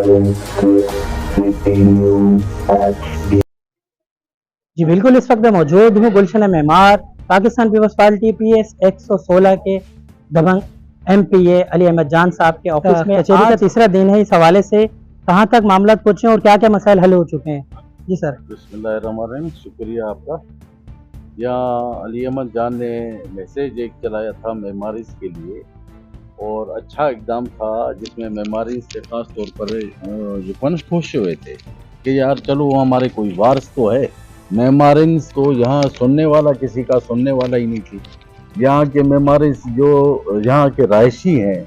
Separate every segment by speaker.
Speaker 1: जी बिल्कुल, इस वक्त मैं मौजूद हूँ गुलशन मेमार, पाकिस्तान पीपल्स पार्टी PS 116 के दबंग MPA अली अहमद जान साहब के ऑफिस में। कचहरी का तीसरा दिन है। इस हवाले से कहाँ तक मामला पहुँचे और क्या क्या मसाइल हल हो चुके हैं? जी सर।
Speaker 2: बिस्मिल्लाहिर्रहमानिर्रहीम, शुक्रिया आपका। यहाँ अली अहमद जान ने मैसेज एक चलाया था मेमारिस के लिए और अच्छा इकदाम था, जिसमें मेमारिस से खास तौर पर जो फंस खुश हुए थे कि यार चलो हमारे कोई वारस तो है। मेमारिस तो यहाँ सुनने वाला किसी का सुनने वाला ही नहीं थी। यहाँ के मेमारिस जो यहाँ के रहायशी हैं,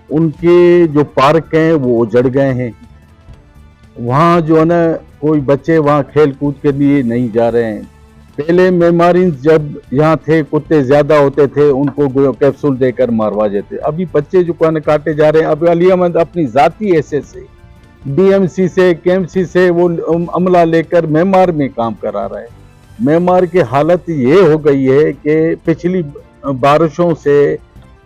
Speaker 2: उनके जो पार्क हैं वो उजड़ गए हैं। वहाँ जो है ना, कोई बच्चे वहाँ खेल कूद के लिए नहीं जा रहे हैं। पहले मेमारिस जब यहाँ थे, कुत्ते ज्यादा होते थे, उनको कैप्सूल देकर मारवा देते। अभी बच्चे जो काटे जा रहे हैं। अब अली अहमद अपनी जाती हैसियत से DMC से KMC से वो अमला लेकर मेमार में काम करा रहा है। मेमार की हालत ये हो गई है कि पिछली बारिशों से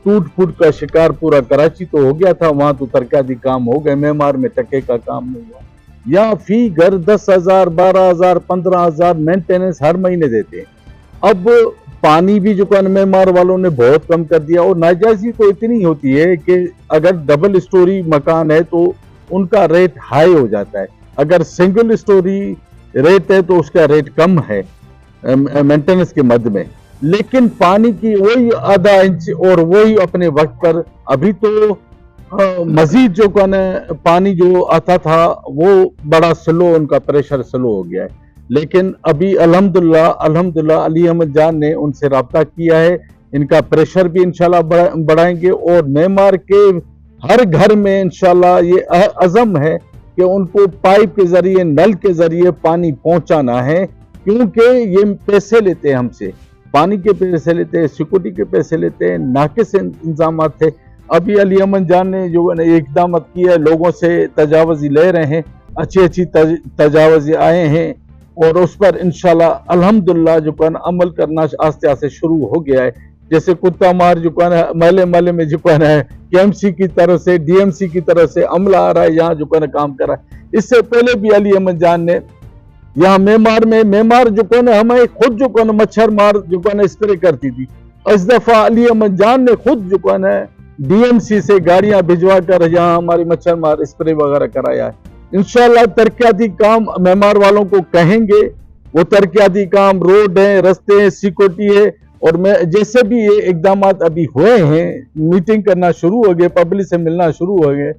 Speaker 2: टूट फूट का शिकार पूरा कराची तो हो गया था, वहां तो तरक्याती काम हो गए, मेमार में टके का काम नहीं हुआ। यहाँ फी घर 10,000, 12,000, 15,000 मेंटेनेंस हर महीने देते हैं। अब पानी भी जो मेमार वालों ने बहुत कम कर दिया और नाजायजी तो इतनी होती है कि अगर डबल स्टोरी मकान है तो उनका रेट हाई हो जाता है, अगर सिंगल स्टोरी रेट है तो उसका रेट कम है मेंटेनेंस के मद में। लेकिन पानी की वही आधा इंच और वही अपने वक्त पर। अभी तो मजीद जो पानी जो आता था वो बड़ा स्लो, उनका प्रेशर स्लो हो गया है। लेकिन अभी अल्हम्दुलिल्लाह अली अहमद जान ने उनसे रब्ता किया है, इनका प्रेशर भी इंशाल्लाह बढ़ाएंगे और मेमार के हर घर में इंशाल्लाह ये अज़म है कि उनको पाइप के जरिए, नल के जरिए पानी पहुंचाना है। क्योंकि ये पैसे लेते हैं हमसे, पानी के पैसे लेते हैं, सिक्योरिटी के पैसे लेते हैं, नाकिस इंतजाम थे। अभी अली अहमद जान ने जो इकदाम किया, लोगों से तजावज़ी ले रहे हैं, अच्छी तजावज़ी आए हैं और उस पर इंशाल्लाह अल्हम्दुलिल्लाह जो अमल करना आस्ते आस्ते शुरू हो गया है। जैसे कुत्ता मार जो महले में जो है KMC की तरफ से, DMC की तरफ से अमला आ रहा है, यहाँ जो काम कर रहा है। इससे पहले भी अली अहमद जान ने यहाँ मेमार जो हमें खुद जो मच्छर मार जो स्प्रे करती थी। इस दफा अली अहमद जान ने खुद जो DMC से गाड़ियां भिजवा कर यहाँ हमारी मच्छर मार स्प्रे वगैरह कराया है। इंशाल्लाह तरक्याती काम मेमार वालों को कहेंगे, वो तरक्याती काम रोड है, रास्ते हैं, सिक्योरिटी है। और मैं जैसे भी ये इकदाम अभी हुए हैं, मीटिंग करना शुरू हो गए, पब्लिक से मिलना शुरू हो गए,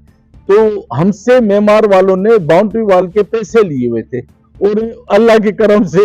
Speaker 2: तो हमसे मेमार वालों ने बाउंड्री वाल के पैसे लिए हुए थे और अल्लाह के करम से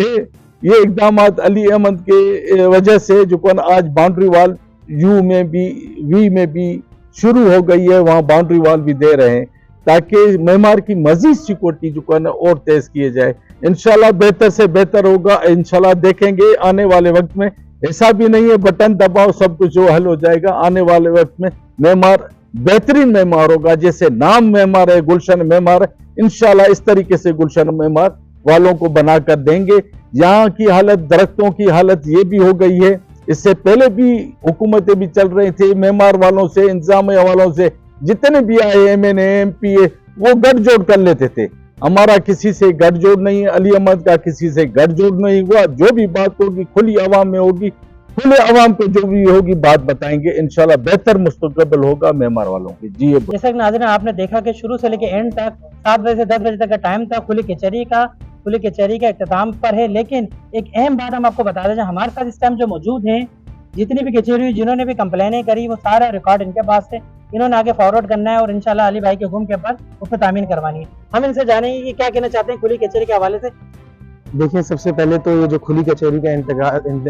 Speaker 2: ये इकदाम अली अहमद के वजह से जो आज बाउंड्री वाल U में भी V में भी शुरू हो गई है, वहाँ बाउंड्री वाल भी दे रहे हैं ताकि मेमार की मजीद सिक्योरिटी जो और तेज किए जाए। इंशाल्लाह बेहतर से बेहतर होगा। इंशाल्लाह देखेंगे आने वाले वक्त में, ऐसा भी नहीं है बटन दबाओ सब कुछ जो हल हो जाएगा। आने वाले वक्त में मेमार बेहतरीन मेमार होगा, जैसे नाम मेमार है, गुलशन मेमार है। इंशाल्लाह इस तरीके से गुलशन मेमार वालों को बनाकर देंगे। यहाँ की हालत, दरख्तों की हालत ये भी हो गई है। इससे पहले भी हुकूमतें भी चल रही थी, मेमार वालों से, इंतजामिया वालों से जितने भी आए MNA MPA वो गठजोड़ कर लेते थे। हमारा किसी से गठजोड़ नहीं है, अली अहमद का किसी से गठजोड़ नहीं हुआ। जो भी बात होगी खुली आवाम में होगी, खुले आवाम को जो भी होगी बात बताएंगे। इंशाल्लाह बेहतर मुस्तकबिल होगा मेमार वालों की। जी
Speaker 1: जैसा कि नाज़रीन आपने देखा कि शुरू से लेकर एंड तक 7 बजे से 10 बजे तक का टाइम था खुली कचहरी का इख्तिताम पर है। लेकिन एक अहम बात हम आपको बता दें, हमारे साथ इस टाइम जो मौजूद हैं, जितनी भी कचहरी हुई, जिन्होंने भी कंप्लेनें करी, वो सारा रिकॉर्ड इनके पास है। इन्होंने आगे फॉरवर्ड करना है और इंशाल्लाह अली भाई के हुक्म के बाद उस पर तामीन करवानी है। हम इनसे जानेंगे कि क्या कहना चाहते हैं खुली कचहरी के हवाले से।
Speaker 3: देखिए, सबसे पहले तो ये जो खुली कचहरी का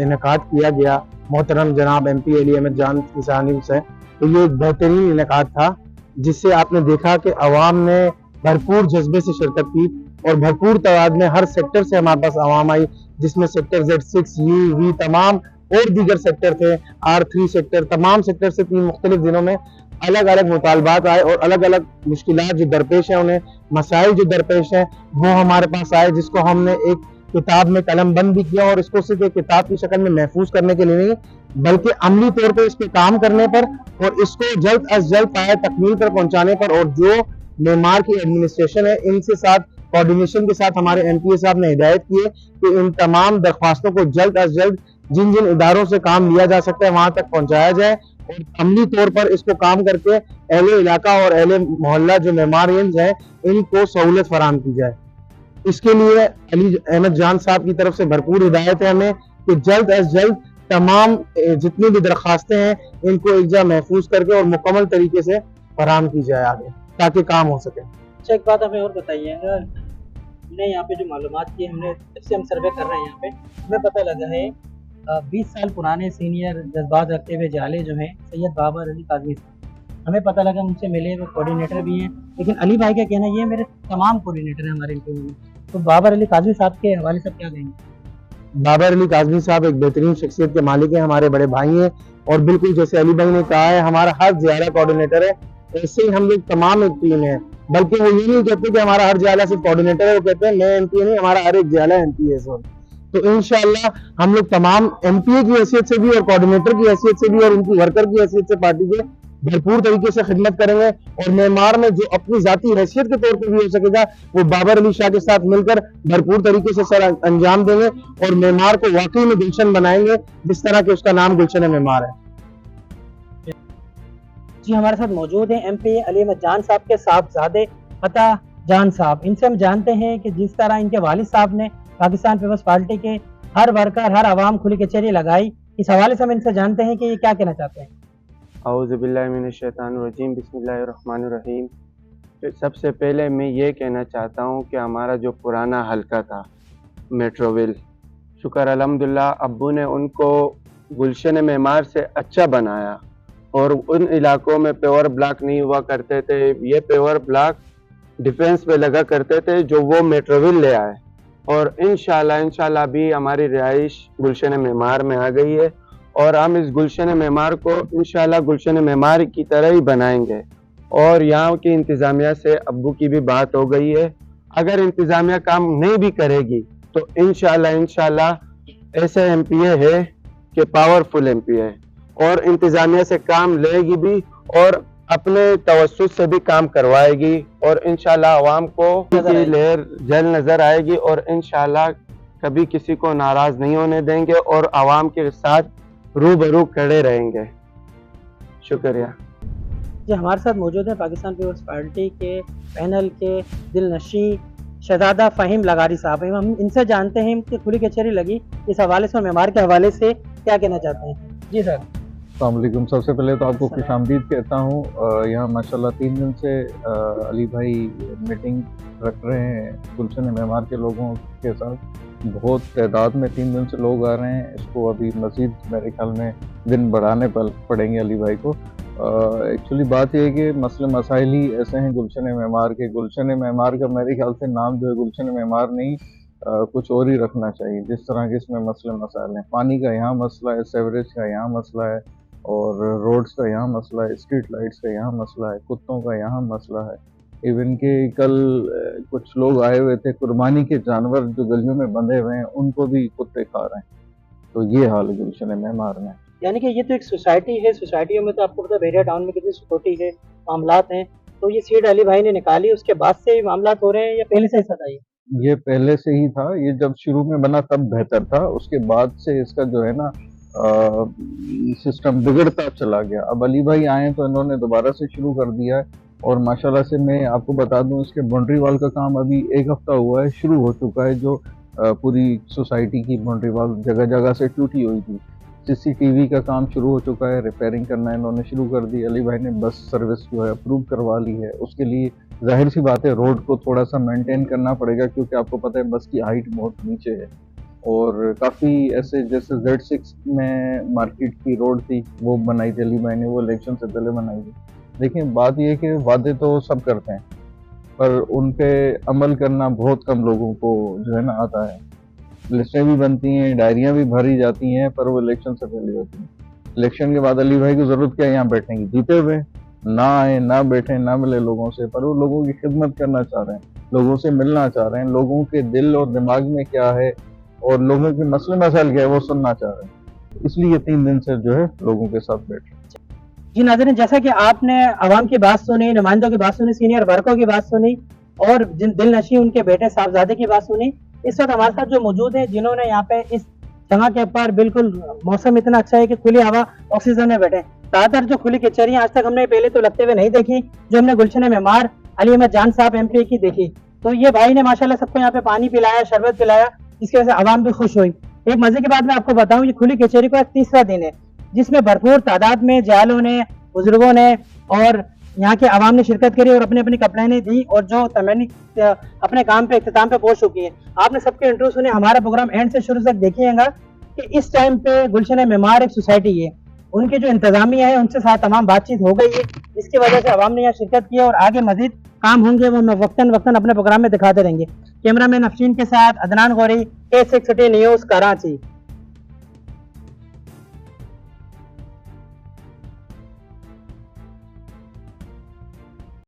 Speaker 3: इनेकाद किया गया मोहतरम जनाब MP अली अहमद जान की जानिब से, तो ये एक बेहतरीन इनेकाद था, जिससे आपने देखा कि अवाम ने भरपूर जज्बे से शिरकत की और भरपूर तादाद में हर सेक्टर से हमारे पास आवाम आई, जिसमें सेक्टर Z6 U V तमाम और दीगर सेक्टर थे, R3 सेक्टर, तमाम सेक्टर से 3 मुख्तलिफ दिनों में अलग अलग मुतालबात आए और अलग अलग मुश्किलात जो दरपेश है, उन्हें मसाइल जो दरपेश है वो हमारे पास आए, जिसको हमने एक किताब में कलम बंद भी किया। और इसको सिर्फ एक किताब की शक्ल में महफूज करने के लिए नहीं, बल्कि अमली तौर पर इस पे काम करने पर और इसको जल्द अज जल्द पाए तकमील पर पहुंचाने पर, और जो मेमार की एडमिनिस्ट्रेशन है, इनसे साथ कोऑर्डिनेशन के साथ हमारे एमपीए साहब ने हिदायत की है कि इन तमाम दरख्वास्तों को जल्द अज जल्द जिन जिन इदारों से काम लिया जा सकता है वहां तक पहुंचाया जाए और अमली तौर पर इसको काम करके अहले इलाका और अहले मोहल्ला जो मेमारियंस हैं इनको सहूलत फराहम की जाए। इसके लिए अली अहमद जान साहब की तरफ से भरपूर हिदायत है हमें कि जल्द अज जल्द तमाम जितनी भी दरख्वास्तें हैं इनको एक जगह महफूज करके और मुकम्मल तरीके से फराहम की जाए आगे ताकि काम हो सके।
Speaker 1: अच्छा, एक बात हमें और बताइएगा, हमने यहाँ पे जो मालूमात की हमने जब से हम सर्वे कर रहे हैं यहाँ पे हमें पता लगा है 20 साल पुराने सीनियर जज्बात रखते हुए जाले जो हैं सैयद बाबर अली काजमी साहब, हमें पता लगा उनसे मिले, वो कोऑर्डिनेटर भी हैं, लेकिन अली भाई का कहना ये मेरे तमाम कोऑर्डिनेटर हैं हमारे इंटरव्यू में। तो बाबर अली काजमी साहब के हवाले से क्या कहेंगे?
Speaker 3: बाबर अली काजमी साहब एक बेहतरीन शख्सियत के मालिक हैं, हमारे बड़े भाई हैं और बिल्कुल जैसे अली भाई ने कहा है हमारा हर जियाला कोऑर्डिनेटर है, ऐसे ही हम लोग तमाम एक टीम है। बल्कि वो ये नहीं कहते कि हमारा हर जियाला सिर्फ कोऑर्डिनेटर है, वो कहते हैं मैं एमपीए नहीं, हमारा हर एक जियाला एमपीए है सर। तो इंशाअल्लाह हम लोग तमाम एमपीए की हैसियत से भी और कोऑर्डिनेटर की हैसियत से भी और उनकी वर्कर की हैसियत से पार्टी के भरपूर तरीके से खिदमत करेंगे और मेमार में जो अपनी जाती हैसियत के तौर पर भी हो सकेगा वो बाबर अली शाह के साथ मिलकर भरपूर तरीके से सर अंजाम देंगे और मेमार को वाकई में गुलशन बनाएंगे जिस तरह के उसका नाम गुलशन मेमार है।
Speaker 1: जी, हमारे साथ मौजूद हैं एमपी अली अहमद जान साहब के साहबजादे फतह जान साहब। इनसे हम जानते हैं कि जिस तरह इनके वालिद साहब ने पाकिस्तान पीपल्स पार्टी के हर वर्कर हर आवाम खुली कचहरी लगाई, इस हवाले से हम इनसे जानते हैं कि ये क्या कहना चाहते हैं।
Speaker 4: औज़ुबिल्लाहि मिनश्शैतानिर्रजीम, बिस्मिल्लाहिर्रहमानिर्रहीम। तो सबसे पहले मैं ये कहना चाहता हूँ कि हमारा जो पुराना हल्का था मेट्रोविल, शुक्र अल्हम्दुलिल्लाह अब्बू ने उनको गुलशन मेमार से अच्छा बनाया और उन इलाकों में पेवर ब्लॉक नहीं हुआ करते थे, ये पेवर ब्लॉक डिफेंस पे लगा करते थे जो वो मेट्रोविल ले आए और इंशाल्लाह भी हमारी रिहाइश गुलशन मेमार में आ गई है और हम इस गुलशन मेमार को इंशाल्लाह गुलशन मेमार की तरह ही बनाएंगे। और यहाँ की इंतज़ामिया से अब्बू की भी बात हो गई है, अगर इंतज़ामिया काम नहीं भी करेगी तो इंशाल्लाह ऐसे एमपीए है कि पावरफुल एमपीए है और इंतज़ामिया से काम लेगी भी और अपने तवज्जुह से भी काम करवाएगी और इंशाल्लाह आवाम को की लहर जल नज़र आएगी और इंशाल्लाह कभी किसी को नाराज़ नहीं होने देंगे और आवाम के साथ रूबरू खड़े रहेंगे। शुक्रिया।
Speaker 1: जी, हमारे साथ मौजूद है पाकिस्तान पीपल्स पार्टी के पैनल के दिलनशी शहजादा फ़हीम लगारी साहब। हम इनसे जानते हैं कि खुली कचहरी लगी, इस हवाले से और मेमार के हवाले से क्या कहना चाहते हैं। जी सर।
Speaker 5: अस्सलाम वालेकुम। सबसे पहले तो आपको खुशामदीद कहता हूँ। यहाँ माशाल्लाह 3 दिन से अली भाई मीटिंग रख रहे हैं गुलशन मेमार के लोगों के साथ, बहुत तादाद में 3 दिन से लोग आ रहे हैं। इसको अभी मज़ीद मेरे ख्याल में दिन बढ़ाने पड़ेंगे अली भाई को। एक्चुअली बात यह है कि मसले मसाइल ही ऐसे हैं गुलशन मेमार के। गुलशन मेमार का मेरे ख्याल से नाम जो है गुलशन मेमार नहीं कुछ और ही रखना चाहिए, जिस तरह के इसमें मसले मसाइल हैं। पानी का यहाँ मसला है, सेवरेज का यहाँ मसला है और रोड्स का यहाँ मसला है, स्ट्रीट लाइट्स का यहाँ मसला है, कुत्तों का यहाँ मसला है। इवन के कल कुछ लोग आए हुए थे, कुर्बानी के जानवर जो गलियों में बंधे हुए हैं उनको भी कुत्ते खा रहे हैं। तो ये हाल गुलशन मेमार में।
Speaker 1: यानी कि ये तो एक सोसाइटी है, सोसाइटियों में तो आपको पता है बेरिया टाउन में कितनी सिक्योरिटी है, मामलात हैं, तो ये सीट अली भाई ने निकाली उसके बाद से मामलात हो रहे हैं या पहले से ही सदा ही?
Speaker 5: ये पहले से ही था, ये जब शुरू में बना तब बेहतर था, उसके बाद से इसका जो है ना सिस्टम बिगड़ता चला गया। अब अली भाई आए तो इन्होंने दोबारा से शुरू कर दिया है और माशाल्लाह से मैं आपको बता दूं इसके बाउंड्री वॉल का काम अभी 1 हफ्ता हुआ है, शुरू हो चुका है। जो पूरी सोसाइटी की बाउंड्री वॉल जगह जगह से टूटी हुई थी, सीसीटीवी का काम शुरू हो चुका है, रिपेयरिंग करना इन्होंने शुरू कर दी। अली भाई ने बस सर्विस जो है अप्रूव करवा ली है। उसके लिए जाहिर सी बात है रोड को थोड़ा सा मेंटेन करना पड़ेगा, क्योंकि आपको पता है बस की हाइट बहुत नीचे है और काफ़ी ऐसे जैसे Z6 में मार्केट की रोड थी वो बनाई थी अली भाई ने, वो इलेक्शन से पहले बनाई थी। लेकिन बात यह है कि वादे तो सब करते हैं पर उन पे अमल करना बहुत कम लोगों को जो है ना आता है। लिस्टें भी बनती हैं, डायरियां भी भरी जाती हैं, पर वो इलेक्शन से पहले होती हैं। इलेक्शन के बाद अली भाई को ज़रूरत क्या है, यहाँ बैठने की, जीते हुए ना आए ना बैठे ना मिले लोगों से, पर वो लोगों की खिदमत करना चाह रहे हैं, लोगों से मिलना चाह रहे हैं, लोगों के दिल और दिमाग में क्या है और लोगों के मसले मसाइल क्या है वो सुनना चाह रहे हैं। इसलिए 3 दिन से जो है लोगों के साथ बैठे।
Speaker 1: जी नाज़रीन, जैसा कि आपने आवाम की बात सुनी, नुमाइंदों की बात सुनी, सीनियर वर्कों की बात सुनी और दिल नशी उनके बेटे साहबजादे की बात सुनी, इस वक्त हमारे साथ जो मौजूद है, जिन्होंने यहाँ पे इस जगह के ऊपर बिल्कुल मौसम इतना अच्छा है कि खुली हवा ऑक्सीजन में बैठे। ज़्यादातर जो खुली कचहरियाँ आज तक हमने पहले तो लगते हुए नहीं देखी, जो हमने गुलशन मेमार अली अहमद जान साहब MP की देखी। तो ये भाई ने माशाल्लाह सबको यहाँ पे पानी पिलाया, शरबत पिलाया, जिसकी वजह से आवाम भी खुश हुई। एक मजे की बात मैं आपको बताऊं, ये खुली कचहरी का तीसरा दिन है जिसमें भरपूर तादाद में जयालों ने, बुजुर्गों ने और यहाँ के आवाम ने शिरकत करी और अपनी अपनी कंप्लेनें दी और जो तमन्नी अपने काम पे इख्तिताम पे पहुंच चुकी है। आपने सबके इंटरव्यू सुने, हमारा प्रोग्राम एंड से शुरू तक देखिएगा कि इस टाइम पे गुलशन मेमार एक सोसाइटी है, उनके जो इंतजामिया है उनसे साथ तमाम बातचीत हो गई है, जिसकी वजह से आवाम ने यहाँ शिरकत की है और आगे मजीद काम होंगे वो मैं वक्तन वक्तन अपने प्रोग्राम में दिखाते रहेंगे। कैमरामैन अफशीन के साथ अदनान गौरी, K6 न्यूज़ कराची।